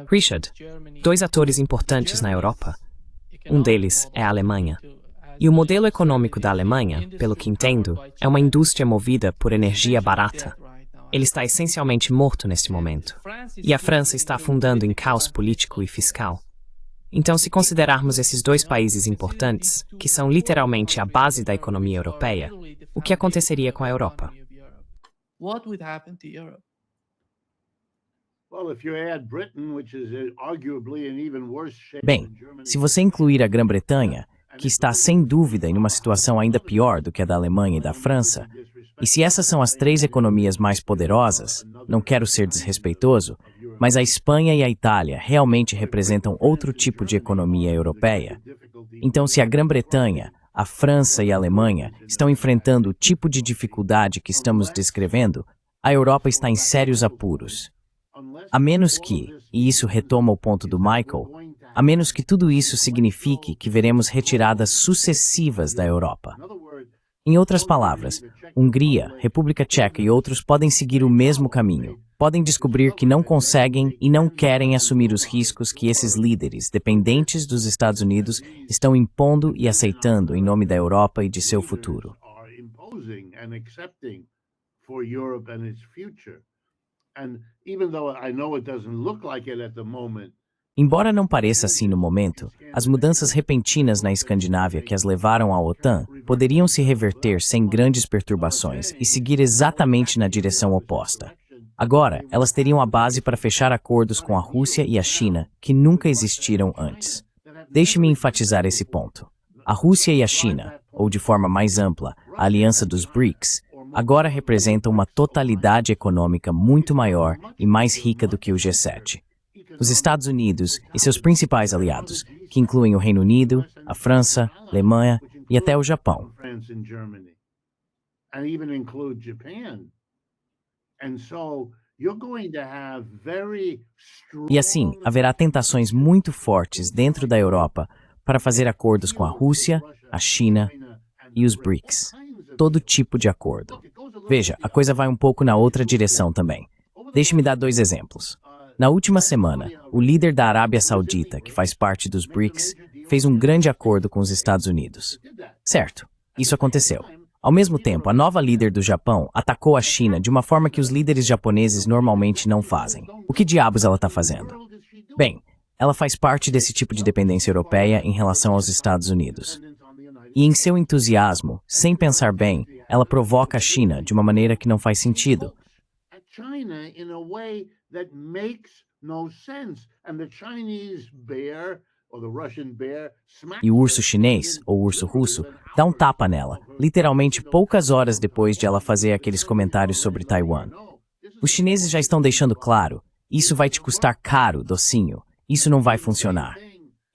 Richard, dois atores importantes na Europa. Um deles é a Alemanha. E o modelo econômico da Alemanha, pelo que entendo, é uma indústria movida por energia barata. Ele está essencialmente morto neste momento. E a França está afundando em caos político e fiscal. Então, se considerarmos esses dois países importantes, que são literalmente a base da economia europeia, o que aconteceria com a Europa? Bem, se você incluir a Grã-Bretanha, que está sem dúvida em uma situação ainda pior do que a da Alemanha e da França, e se essas são as três economias mais poderosas, não quero ser desrespeitoso, mas a Espanha e a Itália realmente representam outro tipo de economia europeia. Então, se a Grã-Bretanha, a França e a Alemanha estão enfrentando o tipo de dificuldade que estamos descrevendo, a Europa está em sérios apuros. A menos que, e isso retoma o ponto do Michael, a menos que tudo isso signifique que veremos retiradas sucessivas da Europa. Em outras palavras, Hungria, República Tcheca e outros podem seguir o mesmo caminho. Podem descobrir que não conseguem e não querem assumir os riscos que esses líderes, dependentes dos Estados Unidos, estão impondo e aceitando em nome da Europa e de seu futuro. Embora não pareça assim no momento, as mudanças repentinas na Escandinávia que as levaram à OTAN poderiam se reverter sem grandes perturbações e seguir exatamente na direção oposta. Agora, elas teriam a base para fechar acordos com a Rússia e a China que nunca existiram antes. Deixe-me enfatizar esse ponto. A Rússia e a China, ou de forma mais ampla, a aliança dos BRICS, agora representam uma totalidade econômica muito maior e mais rica do que o G7. Os Estados Unidos e seus principais aliados, que incluem o Reino Unido, a França, a Alemanha e até o Japão. E assim, haverá tentações muito fortes dentro da Europa para fazer acordos com a Rússia, a China e os BRICS. Todo tipo de acordo. Veja, a coisa vai um pouco na outra direção também. Deixe-me dar dois exemplos. Na última semana, o líder da Arábia Saudita, que faz parte dos BRICS, fez um grande acordo com os Estados Unidos. Certo, isso aconteceu. Ao mesmo tempo, a nova líder do Japão atacou a China de uma forma que os líderes japoneses normalmente não fazem. O que diabos ela está fazendo? Bem, ela faz parte desse tipo de dependência europeia em relação aos Estados Unidos. E em seu entusiasmo, sem pensar bem, ela provoca a China de uma maneira que não faz sentido. E o urso chinês, ou urso russo, dá um tapa nela, literalmente poucas horas depois de ela fazer aqueles comentários sobre Taiwan. Os chineses já estão deixando claro, isso vai te custar caro, docinho, isso não vai funcionar.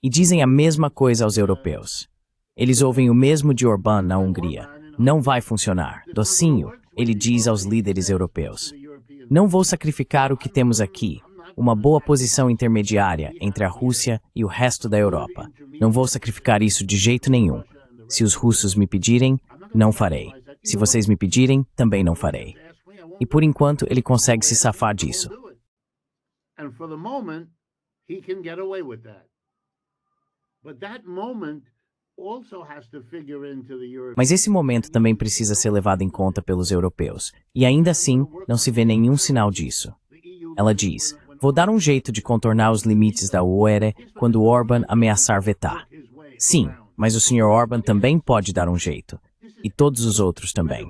E dizem a mesma coisa aos europeus. Eles ouvem o mesmo de Orbán na Hungria. Não vai funcionar, docinho, ele diz aos líderes europeus. Não vou sacrificar o que temos aqui, uma boa posição intermediária entre a Rússia e o resto da Europa. Não vou sacrificar isso de jeito nenhum. Se os russos me pedirem, não farei. Se vocês me pedirem, também não farei. E por enquanto ele consegue se safar disso. Mas esse momento também precisa ser levado em conta pelos europeus, e ainda assim não se vê nenhum sinal disso. Ela diz, vou dar um jeito de contornar os limites da UE quando Orbán ameaçar vetar. Sim, mas o Sr. Orbán também pode dar um jeito, e todos os outros também.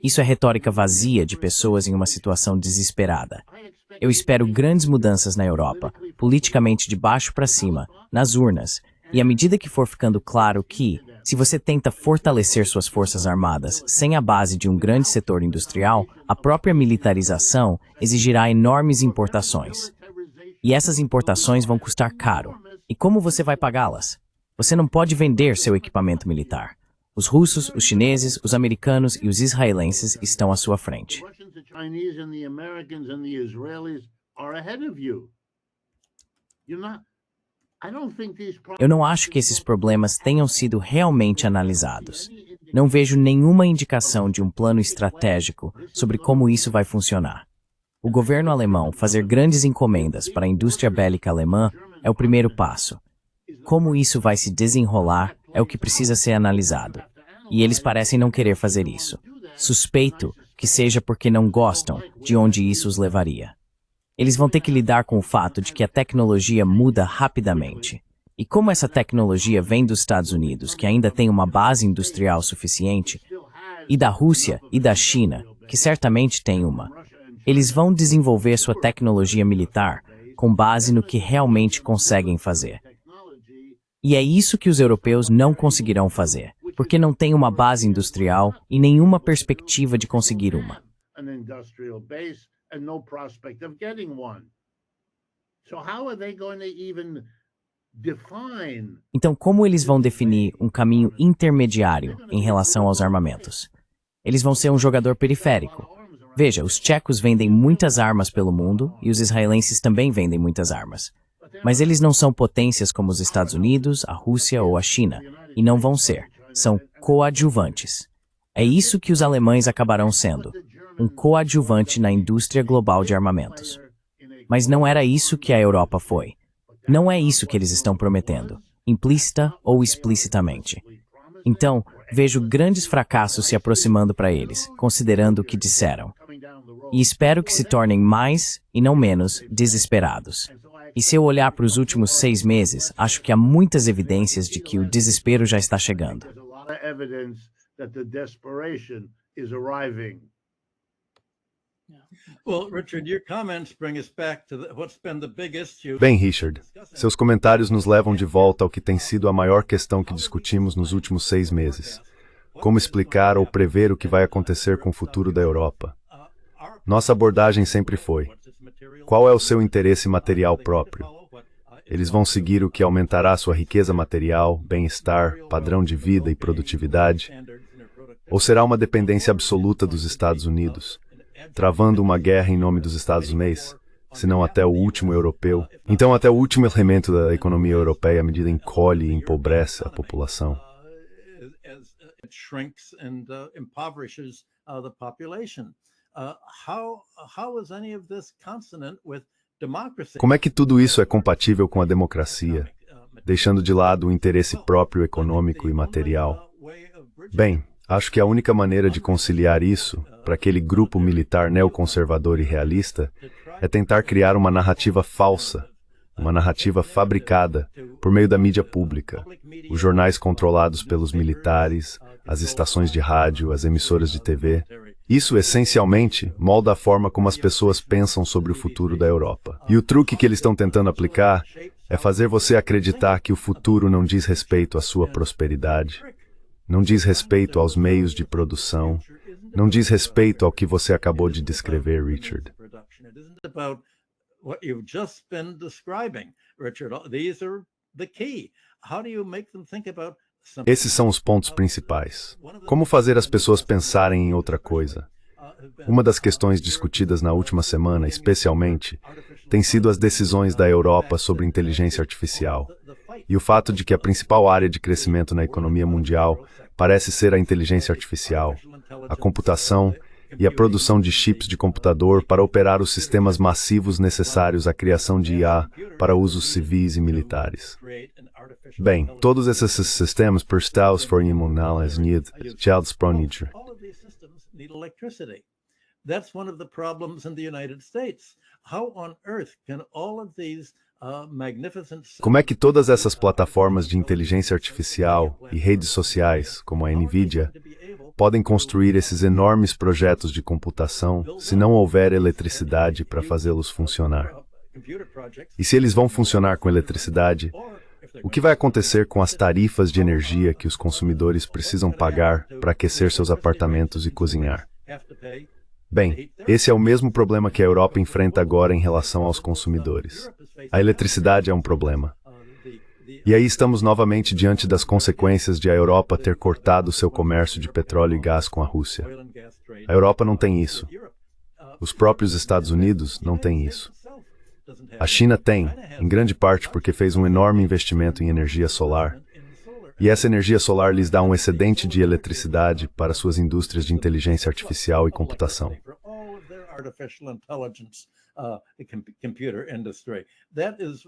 Isso é retórica vazia de pessoas em uma situação desesperada. Eu espero grandes mudanças na Europa, politicamente de baixo para cima, nas urnas, e à medida que for ficando claro que, se você tenta fortalecer suas forças armadas sem a base de um grande setor industrial, a própria militarização exigirá enormes importações. E essas importações vão custar caro. E como você vai pagá-las? Você não pode vender seu equipamento militar. Os russos, os chineses, os americanos e os israelenses estão à sua frente. Eu não acho que esses problemas tenham sido realmente analisados. Não vejo nenhuma indicação de um plano estratégico sobre como isso vai funcionar. O governo alemão fazer grandes encomendas para a indústria bélica alemã é o primeiro passo. Como isso vai se desenrolar é o que precisa ser analisado. E eles parecem não querer fazer isso. Suspeito que seja porque não gostam de onde isso os levaria. Eles vão ter que lidar com o fato de que a tecnologia muda rapidamente. E como essa tecnologia vem dos Estados Unidos, que ainda tem uma base industrial suficiente, e da Rússia e da China, que certamente tem uma, eles vão desenvolver sua tecnologia militar com base no que realmente conseguem fazer. E é isso que os europeus não conseguirão fazer, porque não têm uma base industrial e nenhuma perspectiva de conseguir uma. Então, como eles vão definir um caminho intermediário em relação aos armamentos? Eles vão ser um jogador periférico. Veja, os tchecos vendem muitas armas pelo mundo e os israelenses também vendem muitas armas. Mas eles não são potências como os Estados Unidos, a Rússia ou a China, e não vão ser. São coadjuvantes. É isso que os alemães acabarão sendo, um coadjuvante na indústria global de armamentos. Mas não era isso que a Europa foi. Não é isso que eles estão prometendo, implícita ou explicitamente. Então, vejo grandes fracassos se aproximando para eles, considerando o que disseram. E espero que se tornem mais, e não menos, desesperados. E se eu olhar para os últimos 6 meses, acho que há muitas evidências de que o desespero já está chegando. Bem, Richard, seus comentários nos levam de volta ao que tem sido a maior questão que discutimos nos últimos 6 meses. Como explicar ou prever o que vai acontecer com o futuro da Europa? Nossa abordagem sempre foi: qual é o seu interesse material próprio? Eles vão seguir o que aumentará sua riqueza material, bem-estar, padrão de vida e produtividade? Ou será uma dependência absoluta dos Estados Unidos, travando uma guerra em nome dos Estados Unidos, se não até o último europeu? Então, até o último elemento da economia europeia, à medida encolhe e empobrece a população. Como é que tudo isso é compatível com a democracia, deixando de lado o interesse próprio econômico e material? Bem, acho que a única maneira de conciliar isso, para aquele grupo militar neoconservador e realista, é tentar criar uma narrativa falsa, uma narrativa fabricada por meio da mídia pública, os jornais controlados pelos militares, as estações de rádio, as emissoras de TV. Isso, essencialmente, molda a forma como as pessoas pensam sobre o futuro da Europa. E o truque que eles estão tentando aplicar é fazer você acreditar que o futuro não diz respeito à sua prosperidade, não diz respeito aos meios de produção, não diz respeito ao que você acabou de descrever, Richard. Esses são os pontos principais. Como fazer as pessoas pensarem em outra coisa? Uma das questões discutidas na última semana, especialmente, tem sido as decisões da Europa sobre inteligência artificial e o fato de que a principal área de crescimento na economia mundial parece ser a inteligência artificial, a computação e a produção de chips de computador para operar os sistemas massivos necessários à criação de IA para usos civis e militares. Bem, todos esses sistemas prestados for imunidade Child's That's one of the problems in the United States. How on earth can all of these magnificent... Como é que todas essas plataformas de inteligência artificial e redes sociais, como a NVIDIA, podem construir esses enormes projetos de computação se não houver eletricidade para fazê-los funcionar? E se eles vão funcionar com eletricidade, o que vai acontecer com as tarifas de energia que os consumidores precisam pagar para aquecer seus apartamentos e cozinhar? Bem, esse é o mesmo problema que a Europa enfrenta agora em relação aos consumidores. A eletricidade é um problema. E aí estamos novamente diante das consequências de a Europa ter cortado seu comércio de petróleo e gás com a Rússia. A Europa não tem isso. Os próprios Estados Unidos não têm isso. A China tem, em grande parte porque fez um enorme investimento em energia solar. E essa energia solar lhes dá um excedente de eletricidade para suas indústrias de inteligência artificial e computação. artificial intelligence computer industry. That is,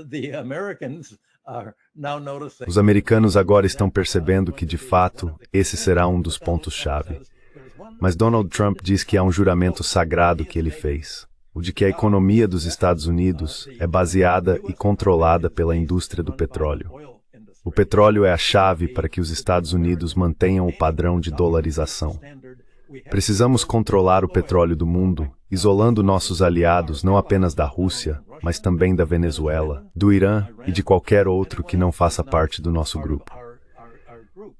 the Americans are now noticing. Os americanos agora estão percebendo que, de fato, esse será um dos pontos-chave. Mas Donald Trump diz que há um juramento sagrado que ele fez, o de que a economia dos Estados Unidos é baseada e controlada pela indústria do petróleo. O petróleo é a chave para que os Estados Unidos mantenham o padrão de dolarização. Precisamos controlar o petróleo do mundo, isolando nossos aliados não apenas da Rússia, mas também da Venezuela, do Irã e de qualquer outro que não faça parte do nosso grupo.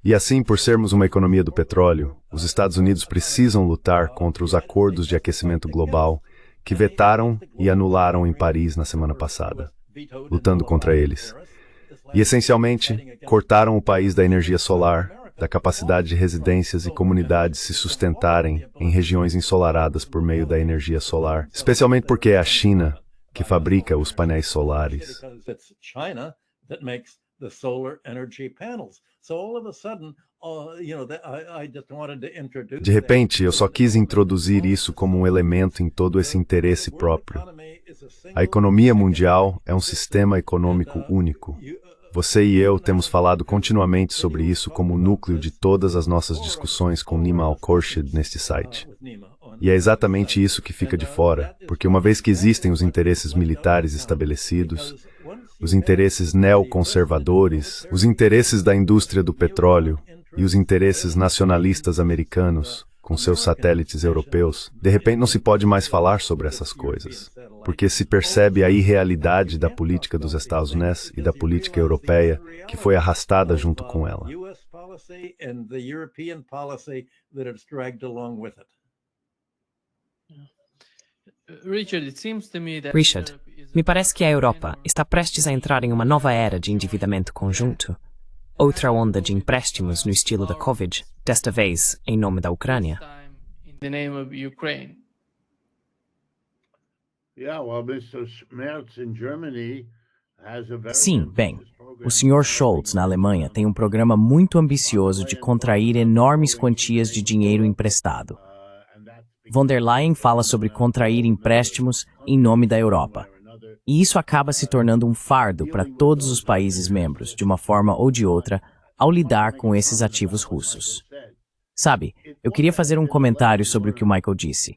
E assim, por sermos uma economia do petróleo, os Estados Unidos precisam lutar contra os acordos de aquecimento global que vetaram e anularam em Paris na semana passada, lutando contra eles. E, essencialmente, cortaram o país da energia solar, da capacidade de residências e comunidades se sustentarem em regiões ensolaradas por meio da energia solar, especialmente porque é a China que fabrica os painéis solares. De repente, eu só quis introduzir isso como um elemento em todo esse interesse próprio. A economia mundial é um sistema econômico único. Você e eu temos falado continuamente sobre isso como o núcleo de todas as nossas discussões com Nima Al-Khorshid neste site. E é exatamente isso que fica de fora, porque uma vez que existem os interesses militares estabelecidos, os interesses neoconservadores, os interesses da indústria do petróleo e os interesses nacionalistas americanos, com seus satélites europeus, de repente não se pode mais falar sobre essas coisas, porque se percebe a irrealidade da política dos Estados Unidos e da política europeia que foi arrastada junto com ela. Richard, me parece que a Europa está prestes a entrar em uma nova era de endividamento conjunto. Outra onda de empréstimos no estilo da Covid, desta vez em nome da Ucrânia. Sim, bem, o Sr. Scholz, na Alemanha, tem um programa muito ambicioso de contrair enormes quantias de dinheiro emprestado. Von der Leyen fala sobre contrair empréstimos em nome da Europa. E isso acaba se tornando um fardo para todos os países membros, de uma forma ou de outra, ao lidar com esses ativos russos. Sabe, eu queria fazer um comentário sobre o que o Michael disse.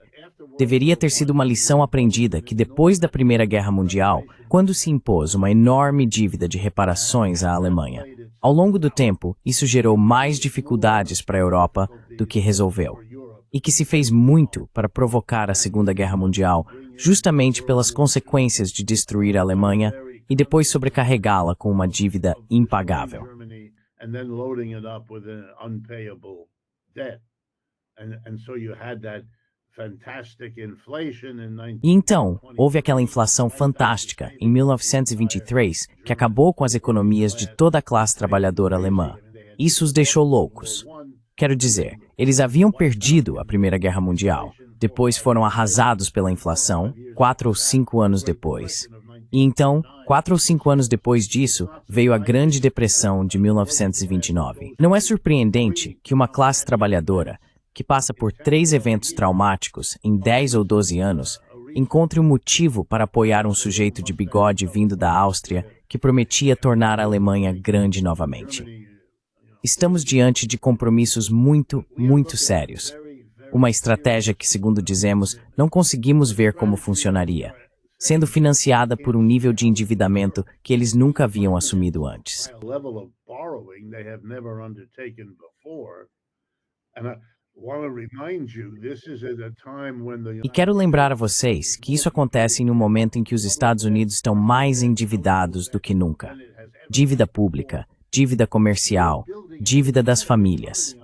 Deveria ter sido uma lição aprendida que depois da Primeira Guerra Mundial, quando se impôs uma enorme dívida de reparações à Alemanha, ao longo do tempo, isso gerou mais dificuldades para a Europa do que resolveu. E que se fez muito para provocar a Segunda Guerra Mundial, justamente pelas consequências de destruir a Alemanha e depois sobrecarregá-la com uma dívida impagável. E então, houve aquela inflação fantástica, em 1923, que acabou com as economias de toda a classe trabalhadora alemã. Isso os deixou loucos. Quero dizer, eles haviam perdido a Primeira Guerra Mundial. Depois foram arrasados pela inflação, 4 ou 5 anos depois. E então, 4 ou 5 anos depois disso, veio a Grande Depressão de 1929. Não é surpreendente que uma classe trabalhadora, que passa por 3 eventos traumáticos em 10 ou 12 anos, encontre um motivo para apoiar um sujeito de bigode vindo da Áustria que prometia tornar a Alemanha grande novamente. Estamos diante de compromissos muito, muito sérios. Uma estratégia que, segundo dizemos, não conseguimos ver como funcionaria, sendo financiada por um nível de endividamento que eles nunca haviam assumido antes. E quero lembrar a vocês que isso acontece em um momento em que os Estados Unidos estão mais endividados do que nunca. Dívida pública, dívida comercial, dívida das famílias.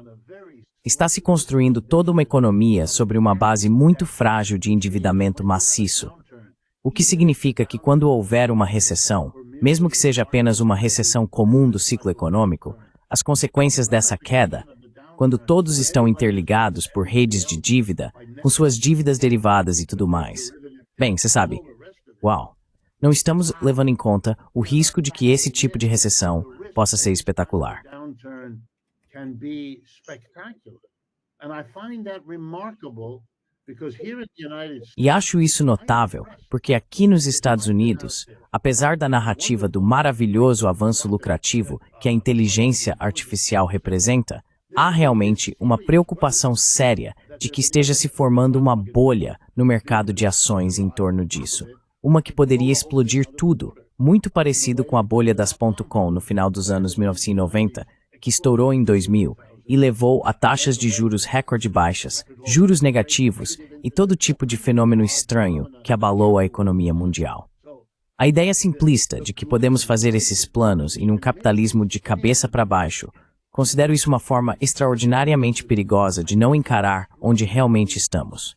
Está se construindo toda uma economia sobre uma base muito frágil de endividamento maciço, o que significa que quando houver uma recessão, mesmo que seja apenas uma recessão comum do ciclo econômico, as consequências dessa queda, quando todos estão interligados por redes de dívida, com suas dívidas derivadas e tudo mais. Bem, você sabe, uau, não estamos levando em conta o risco de que esse tipo de recessão possa ser espetacular. E acho isso notável, porque aqui nos Estados Unidos, apesar da narrativa do maravilhoso avanço lucrativo que a inteligência artificial representa, há realmente uma preocupação séria de que esteja se formando uma bolha no mercado de ações em torno disso. Uma que poderia explodir tudo, muito parecido com a bolha das .com no final dos anos 1990, que estourou em 2000 e levou a taxas de juros recorde baixas, juros negativos e todo tipo de fenômeno estranho que abalou a economia mundial. A ideia simplista de que podemos fazer esses planos em um capitalismo de cabeça para baixo, considero isso uma forma extraordinariamente perigosa de não encarar onde realmente estamos.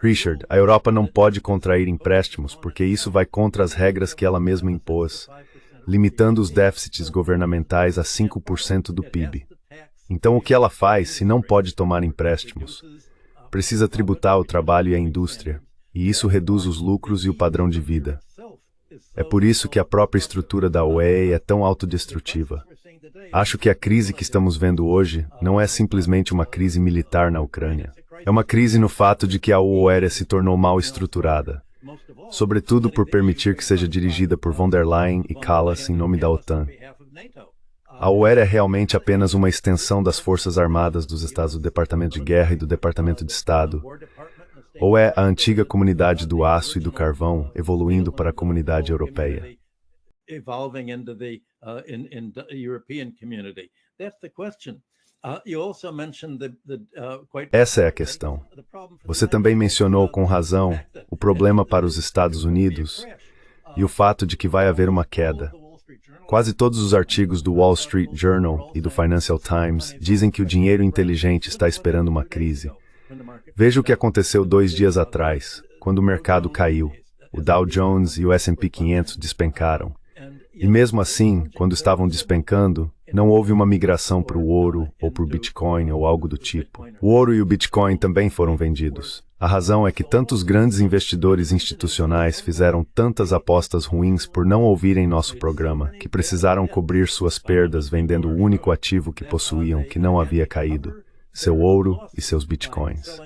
Richard, a Europa não pode contrair empréstimos porque isso vai contra as regras que ela mesma impôs, limitando os déficits governamentais a 5% do PIB. Então, o que ela faz se não pode tomar empréstimos? Precisa tributar o trabalho e a indústria, e isso reduz os lucros e o padrão de vida. É por isso que a própria estrutura da UE é tão autodestrutiva. Acho que a crise que estamos vendo hoje não é simplesmente uma crise militar na Ucrânia. É uma crise no fato de que a OEA se tornou mal estruturada, sobretudo por permitir que seja dirigida por von der Leyen e Kallas em nome da OTAN. A OEA é realmente apenas uma extensão das Forças Armadas dos Estados do Departamento de Guerra e do Departamento de Estado, ou é a antiga comunidade do aço e do carvão evoluindo para a comunidade europeia? Essa é a questão. Você também mencionou com razão o problema para os Estados Unidos e o fato de que vai haver uma queda. Quase todos os artigos do Wall Street Journal e do Financial Times dizem que o dinheiro inteligente está esperando uma crise. Veja o que aconteceu 2 dias atrás, quando o mercado caiu. O Dow Jones e o S&P 500 despencaram. E mesmo assim, quando estavam despencando, não houve uma migração para o ouro ou para o Bitcoin ou algo do tipo. O ouro e o Bitcoin também foram vendidos. A razão é que tantos grandes investidores institucionais fizeram tantas apostas ruins por não ouvirem nosso programa, que precisaram cobrir suas perdas vendendo o único ativo que possuíam que não havia caído, seu ouro e seus Bitcoins.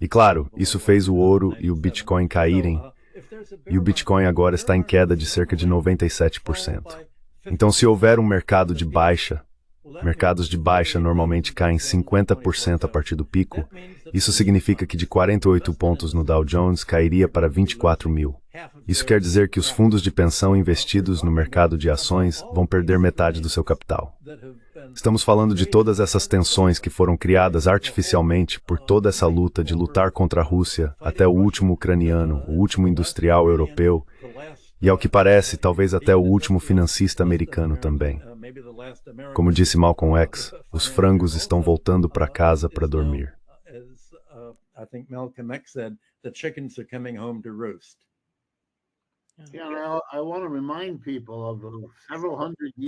E claro, isso fez o ouro e o Bitcoin caírem, e o Bitcoin agora está em queda de cerca de 97%. Então, se houver um mercado de baixa, mercados de baixa normalmente caem 50% a partir do pico, isso significa que de 48 pontos no Dow Jones cairia para 24 mil. Isso quer dizer que os fundos de pensão investidos no mercado de ações vão perder metade do seu capital. Estamos falando de todas essas tensões que foram criadas artificialmente por toda essa luta de lutar contra a Rússia até o último ucraniano, o último industrial europeu, e ao que parece, talvez até o último financista americano também. Como disse Malcolm X, os frangos estão voltando para casa para dormir.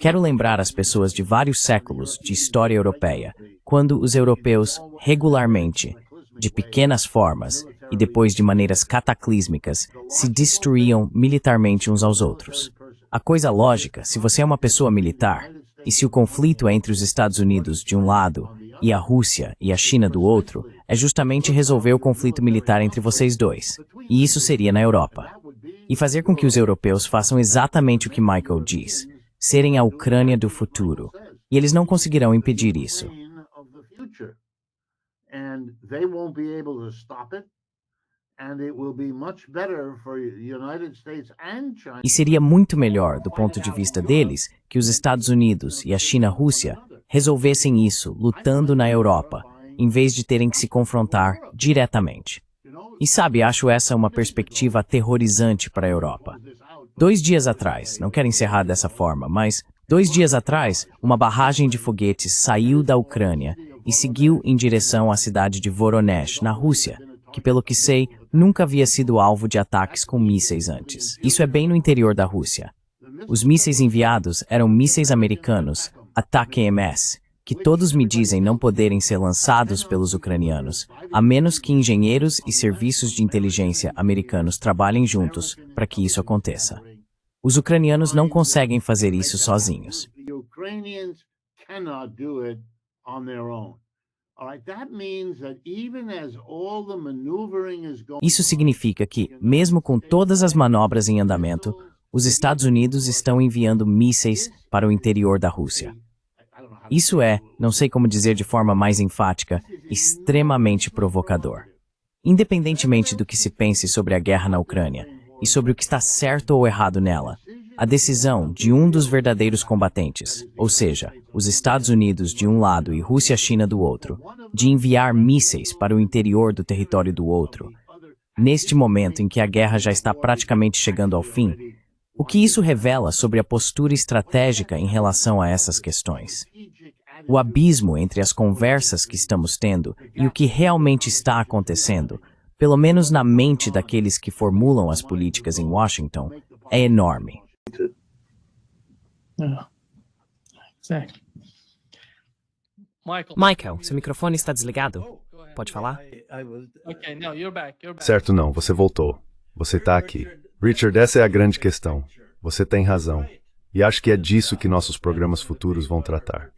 Quero lembrar as pessoas de vários séculos de história europeia, quando os europeus regularmente, de pequenas formas e depois de maneiras cataclísmicas, se destruíam militarmente uns aos outros. A coisa lógica, se você é uma pessoa militar, e se o conflito é entre os Estados Unidos de um lado e a Rússia e a China do outro, é justamente resolver o conflito militar entre vocês dois. E isso seria na Europa. E fazer com que os europeus façam exatamente o que Michael diz, serem a Ucrânia do futuro. E eles não conseguirão impedir isso. E seria muito melhor, do ponto de vista deles, que os Estados Unidos e a China-Rússia resolvessem isso lutando na Europa, em vez de terem que se confrontar diretamente. E sabe, acho essa uma perspectiva aterrorizante para a Europa. 2 dias atrás, não quero encerrar dessa forma, mas 2 dias atrás, uma barragem de foguetes saiu da Ucrânia e seguiu em direção à cidade de Voronezh, na Rússia, que, pelo que sei, nunca havia sido alvo de ataques com mísseis antes. Isso é bem no interior da Rússia. Os mísseis enviados eram mísseis americanos, ATACMS, que todos me dizem não poderem ser lançados pelos ucranianos, a menos que engenheiros e serviços de inteligência americanos trabalhem juntos para que isso aconteça. Os ucranianos não conseguem fazer isso sozinhos. Isso significa que, mesmo com todas as manobras em andamento, os Estados Unidos estão enviando mísseis para o interior da Rússia. Isso é, não sei como dizer de forma mais enfática, extremamente provocador. Independentemente do que se pense sobre a guerra na Ucrânia e sobre o que está certo ou errado nela, a decisão de um dos verdadeiros combatentes, ou seja, os Estados Unidos de um lado e Rússia-China do outro, de enviar mísseis para o interior do território do outro, neste momento em que a guerra já está praticamente chegando ao fim, o que isso revela sobre a postura estratégica em relação a essas questões? O abismo entre as conversas que estamos tendo e o que realmente está acontecendo, pelo menos na mente daqueles que formulam as políticas em Washington, é enorme. Michael, seu microfone está desligado. Pode falar? Certo, não, você voltou. Você está aqui. Richard, essa é a grande questão. Você tem razão. E acho que é disso que nossos programas futuros vão tratar.